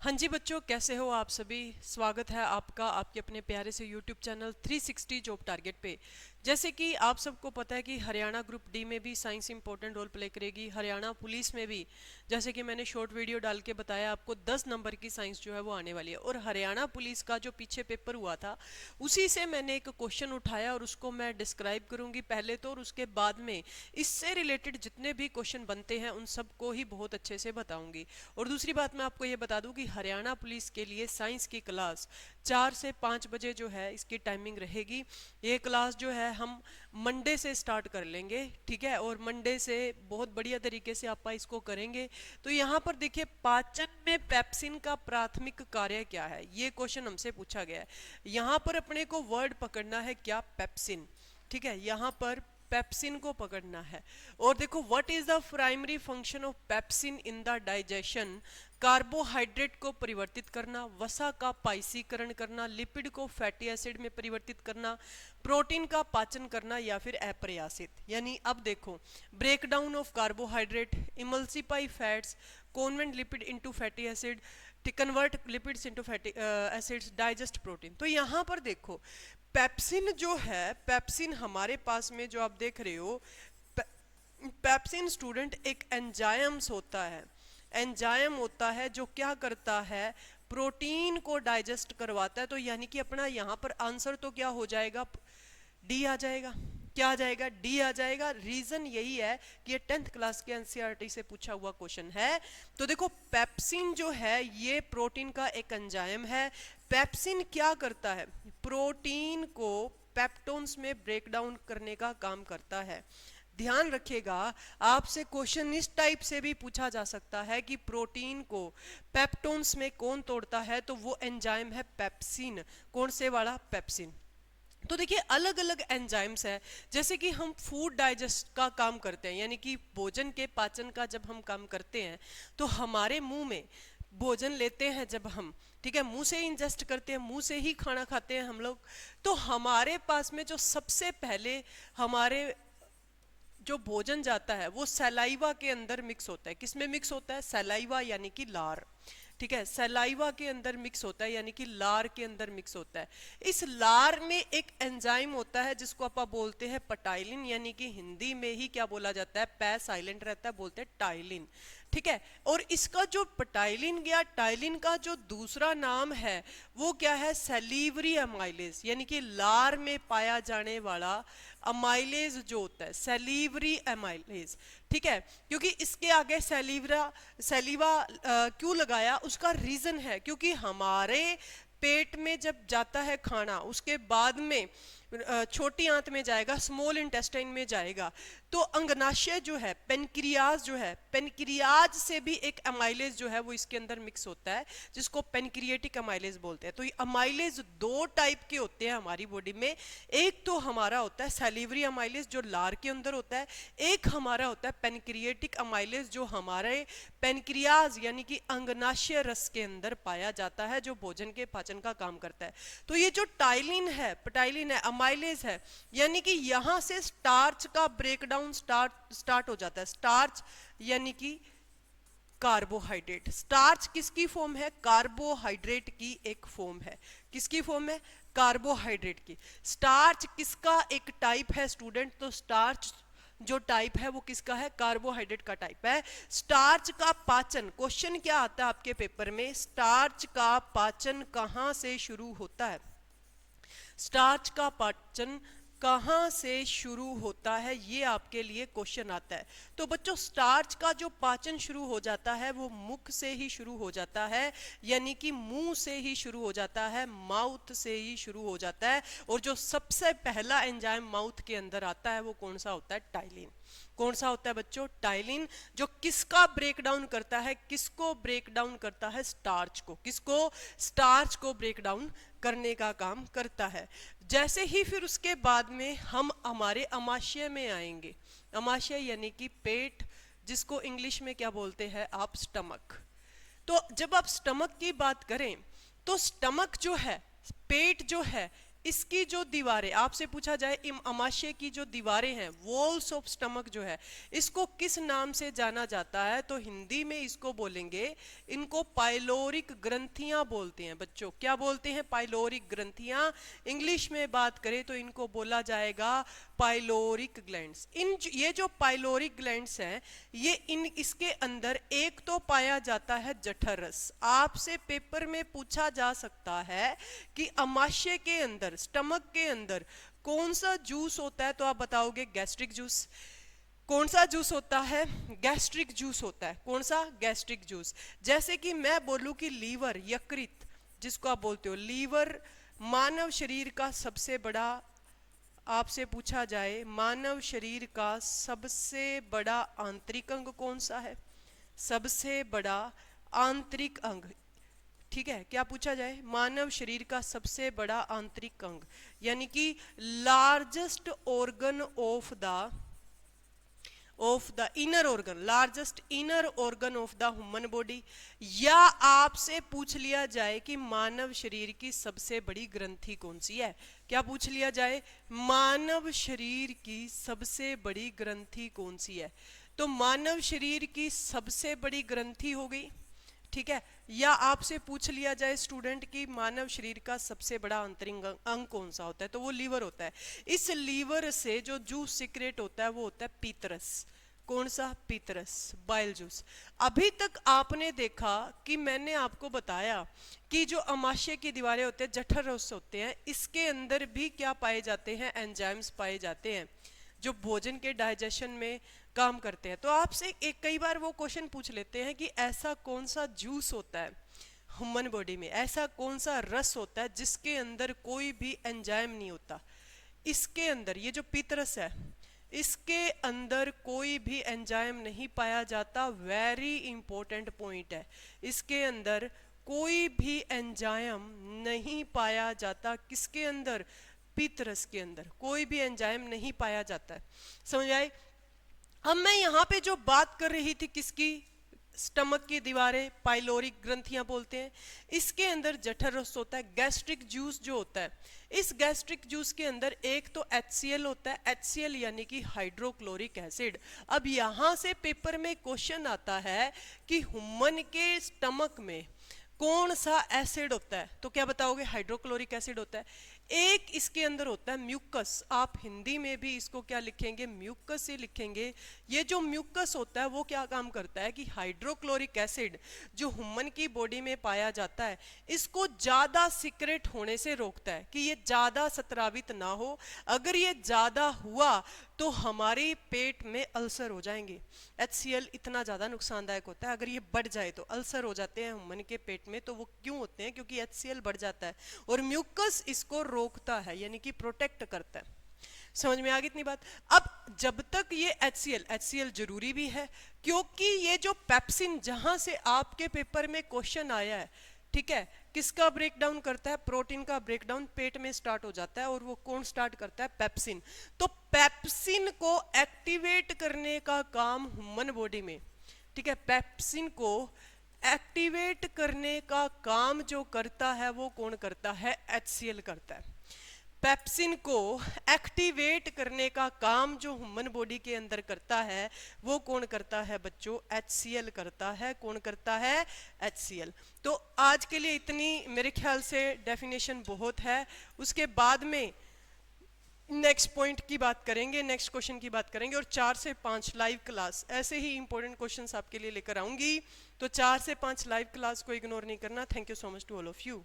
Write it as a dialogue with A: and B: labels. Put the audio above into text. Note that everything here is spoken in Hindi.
A: हाँ जी बच्चों, कैसे हो आप सभी। स्वागत है आपका आपके अपने प्यारे से YouTube चैनल 360 जॉब टारगेट पे। जैसे कि आप सबको पता है कि हरियाणा ग्रुप डी में भी साइंस इंपॉर्टेंट रोल प्ले करेगी, हरियाणा पुलिस में भी। जैसे कि मैंने शॉर्ट वीडियो डाल के बताया आपको 10 नंबर की साइंस जो है वो आने वाली है। और हरियाणा पुलिस का जो पीछे पेपर हुआ था उसी से मैंने एक क्वेश्चन उठाया और उसको मैं डिस्क्राइब करूंगी पहले तो, और उसके बाद में इससे रिलेटेड जितने भी क्वेश्चन बनते हैं उन सबको ही बहुत अच्छे से बताऊंगी। और दूसरी बात मैं आपको ये बता दूं कि हरियाणा पुलिस के लिए साइंस की क्लास 4 से 5 बजे जो है इसकी टाइमिंग रहेगी। ये क्लास जो है हम मंडे से स्टार्ट कर लेंगे, ठीक है। और मंडे से बहुत बढ़िया तरीके से आप इसको करेंगे। तो यहाँ पर देखिए, पाचन में पेप्सिन का प्राथमिक कार्य क्या है, ये क्वेश्चन हमसे पूछा गया है। यहाँ पर अपने को वर्ड पकड़ना है क्या, पेप्सिन, ठीक है। यहाँ पर पेप्सिन को पकड़ना है। और देखो, what is the primary function of pepsin in the digestion. Carbohydrate को परिवर्तित करना, वसा का पाइसीकरण करना, लिपिड को फैटी एसिड में परिवर्तित करना, प्रोटीन का पाचन करना, या फिर अप्रयासित। यानी अब देखो, breakdown of carbohydrate, emulsify fats, convent lipid into fatty acid, convert lipids into fatty acids, digest protein. तो यहाँ पर देखो, पेप्सिन जो है, पेप्सिन हमारे पास में जो आप देख रहे हो, पेप्सिन स्टूडेंट एक एंजाइम्स होता है। एंजाइम होता है जो क्या करता है, प्रोटीन को डाइजेस्ट करवाता है। तो यानी कि अपना यहाँ पर आंसर तो क्या हो जाएगा, डी आ जाएगा। क्या आ जाएगा, डी आ जाएगा। रीजन यही है कि ये 10th क्लास के एनसीईआरटी से पूछा हुआ क्वेश्चन है। तो देखो, पेप्सिन जो है ये प्रोटीन का एक एंजाइम है। पेप्सिन क्या करता है, प्रोटीन को पेप्टोन्स में ब्रेक डाउन करने का काम करता है। ध्यान रखिएगा, आपसे क्वेश्चन इस टाइप से भी पूछा जा सकता है कि प्रोटीन को पेप्टोन्स में कौन तोड़ता है, तो वो एंजाइम है पेप्सिन। कौन से वाला, पेप्सिन। तो देखिए, अलग अलग एंजाइम्स है। जैसे कि हम फूड डाइजेस्ट का काम करते हैं, यानी कि भोजन के पाचन का जब हम काम करते हैं तो हमारे मुंह में भोजन लेते हैं जब हम, ठीक है, मुंह से इंजेस्ट करते हैं, मुंह से ही खाना खाते हैं हम लोग। तो हमारे पास में जो सबसे पहले हमारे जो भोजन जाता है वो सलाइवा के अंदर मिक्स होता है। किसमें मिक्स होता है, सलाइवा यानी कि लार, ठीक है। सलाइवा के अंदर मिक्स होता है, यानी कि लार के अंदर मिक्स होता है। इस लार में एक एंजाइम होता है जिसको आप बोलते हैं पटाइलिन, यानी कि हिंदी में ही क्या बोला जाता है, पै साइलेंट रहता है, बोलते हैं टाइलिन, ठीक है। और इसका जो पटाइलिन या टाइलिन का जो दूसरा नाम है वो क्या है, सैलिवरी अमाइलेज, यानी कि लार में पाया जाने वाला अमाइलेज जो होता है, सैलिवरी अमाइलेज, ठीक है। क्योंकि इसके आगे सैलिवा क्यों लगाया, उसका रीजन है क्योंकि हमारे पेट में जब जाता है खाना, उसके बाद में छोटी आंत में जाएगा, स्मॉल इंटेस्टाइन में जाएगा। तो अंगनाशय जो है, पेनक्रियाज जो है, पेनक्रियाज से भी एक अमाइलेज जो है वो इसके अंदर मिक्स होता है, जिसको पेनक्रिएटिक अमाइलेज बोलते हैं। तो ये अमाइलेज दो टाइप के होते हैं हमारी बॉडी में। एक तो हमारा होता है सैलिवरी अमाइलेज जो लार के अंदर होता है, एक हमारा होता है पेनक्रिएटिक अमाइलेज जो हमारे पेनक्रियाज यानी कि अंगनाशय रस के अंदर पाया जाता है, जो भोजन के पाचन का काम करता है। तो ये जो टाइलिन है, पटाइलिन है, अमाइलेज है, यानी कि यहां से स्टार्च का ब्रेकडाउन स्टार्ट हो जाता है। स्टार्च यानी कि कार्बोहाइड्रेट। स्टार्च किसकी फॉर्म है, कार्बोहाइड्रेट की एक फॉर्म है। किसकी फॉर्म है, कार्बोहाइड्रेट की। स्टार्च किसका एक टाइप है स्टूडेंट, तो स्टार्च जो टाइप है वो किसका है, कार्बोहाइड्रेट का टाइप है। स्टार्च का पाचन, क्वेश्चन क्या आता है आपके पेपर में, स्टार्च का पाचन कहां से शुरू होता है, स्टार्च का पाचन कहां से शुरू होता है, ये आपके लिए क्वेश्चन आता है। तो बच्चों, स्टार्च का जो पाचन शुरू हो जाता है वो मुख से ही शुरू हो जाता है, यानी कि मुंह से ही शुरू हो जाता है, माउथ से ही शुरू हो जाता है। और जो सबसे पहला एंजाइम माउथ के अंदर आता है वो कौन सा होता है, टाइलिन। कौन सा होता है बच्चों, टाइलिन, जो किसका ब्रेक डाउन करता है, किसको ब्रेक डाउन करता है, स्टार्च को। किसको, स्टार्च को ब्रेक डाउन करने का काम करता है। जैसे ही फिर उसके बाद में हम हमारे अमाशय में आएंगे, अमाशय यानी कि पेट, जिसको इंग्लिश में क्या बोलते हैं आप, स्टमक। तो जब आप स्टमक की बात करें तो स्टमक जो है, पेट जो है, इसकी जो दीवारें, आपसे पूछा जाए अमाशय की जो दीवारें हैं, वॉल्स ऑफ स्टमक जो है, इसको किस नाम से जाना जाता है? तो हिंदी में इसको बोलेंगे, इनको पाइलोरिक ग्रंथियां बोलते हैं बच्चों। क्या बोलते हैं? पाइलोरिक ग्रंथियां। इंग्लिश में बात करें तो इनको बोला जाएगा पाइलोरिक ग्लैंड्स। ये जो पाइलोरिक ग्लैंड्स हैं, ये इसके अंदर एक तो पाया जाता है जठर रस। आपसे पेपर में पूछा जा सकता है कि अमाशय के अंदर, स्टमक के अंदर कौन सा जूस होता है? तो आप बताओगे गैस्ट्रिक जूस। कौन सा जूस होता है? गैस्ट्रिक जूस होता है। कौन सा? Gastric juice. जैसे कि मैं बोलूं कि लीवर, यकृत जिसको आप बोलते हो, लीवर मानव शरीर का सबसे बड़ा, आपसे पूछा जाए मानव शरीर का सबसे बड़ा आंतरिक अंग कौन सा है? सबसे बड़ा आंतरिक अंग, ठीक है, क्या पूछा जाए? मानव शरीर का सबसे बड़ा आंतरिक अंग, यानी कि largest organ of the inner organ, largest inner organ of the human body. या आपसे पूछ लिया जाए कि मानव शरीर की सबसे बड़ी ग्रंथि कौन सी है? क्या पूछ लिया जाए? मानव शरीर की सबसे बड़ी ग्रंथि कौन सी है? तो मानव शरीर की सबसे बड़ी ग्रंथि हो गई, ठीक है। या आपसे पूछ लिया जाए स्टूडेंट की मानव शरीर का सबसे बड़ा आंतरिक अंग कौन सा होता है? तो वो लीवर होता है। इस लीवर से जो जूस सिक्रेट होता है वो होता है पीतरस। कौन सा? पीतरस, बाइल जूस। अभी तक आपने देखा कि मैंने आपको बताया कि जो अमाशय की दीवारें होते हैं, जठर रस होते हैं, इसके अंदर भी क्या पाए जाते हैं? एंजाइम्स पाए जाते हैं जो भोजन के डाइजेशन में काम करते हैं। तो आपसे एक कई बार वो क्वेश्चन पूछ लेते हैं कि ऐसा कौन सा जूस होता है ह्यूमन बॉडी में, ऐसा कौन सा रस होता है जिसके अंदर कोई भी एंजाइम नहीं होता? इसके अंदर ये जो पीतरस है, इसके अंदर कोई भी एंजाइम नहीं पाया जाता। वेरी इंपॉर्टेंट पॉइंट है, इसके अंदर कोई भी एंजाइम नहीं पाया जाता। किसके अंदर? पीतरस के अंदर कोई भी एंजाइम नहीं पाया जाता है। समझ आए? अब मैं यहाँ पे जो बात कर रही थी किसकी? स्टमक की दीवारें, पाइलोरिक ग्रंथियां बोलते हैं। इसके अंदर जठर रस होता है। गैस्ट्रिक जूस जो होता है, इस गैस्ट्रिक जूस के अंदर एक तो HCl होता है, HCl यानी कि हाइड्रोक्लोरिक एसिड। अब यहाँ से पेपर में क्वेश्चन आता है कि ह्यूमन के स्टमक में कौन सा एसिड होता है? तो क्या बताओगे? हाइड्रोक्लोरिक एसिड होता है। एक इसके अंदर होता है म्यूकस। आप हिंदी में भी इसको क्या लिखेंगे? म्यूकस ही लिखेंगे। ये जो म्यूकस होता है वो क्या काम करता है कि हाइड्रोक्लोरिक एसिड जो ह्यूमन की बॉडी में पाया जाता है, इसको ज्यादा सिक्रेट होने से रोकता है कि ये ज्यादा स्रावित ना हो। अगर ये ज्यादा हुआ तो हमारे पेट में अल्सर हो जाएंगे। HCl इतना ज्यादा नुकसानदायक होता है, अगर ये बढ़ जाए तो अल्सर हो जाते हैं ह्यूमन के पेट में। तो वो क्यों होते हैं? क्योंकि HCl बढ़ जाता है और म्यूकस इसको रोकता है, यानी कि प्रोटेक्ट करता है। समझ में आ गई इतनी बात? अब जब तक ये HCl जरूरी भी है, क्योंकि ये जो पेप्सिन, जहां से आपके पेपर में क्वेश्चन आया है, ठीक है, किसका ब्रेकडाउन करता है? प्रोटीन का ब्रेकडाउन पेट में स्टार्ट हो जाता है। और वो कौन स्टार्ट करता है? पेप्सिन। तो पेप्सिन को एक्टिवेट करने का काम ह्यूमन बॉडी में, ठीक है, पेप्सिन को एक्टिवेट करने का काम जो करता है वो कौन करता है? HCl करता है। पेप्सिन को एक्टिवेट करने का काम जो ह्यूमन बॉडी के अंदर करता है वो कौन करता है बच्चों? HCl करता है। कौन करता है? HCl। तो आज के लिए इतनी मेरे ख्याल से डेफिनेशन बहुत है। उसके बाद में नेक्स्ट पॉइंट की बात करेंगे, नेक्स्ट क्वेश्चन की बात करेंगे, और 4 से 5 लाइव क्लास ऐसे ही इंपॉर्टेंट क्वेश्चंस आपके लिए लेकर आऊंगी। तो 4 से 5 लाइव क्लास को इग्नोर नहीं करना। Thank you so much to all of you.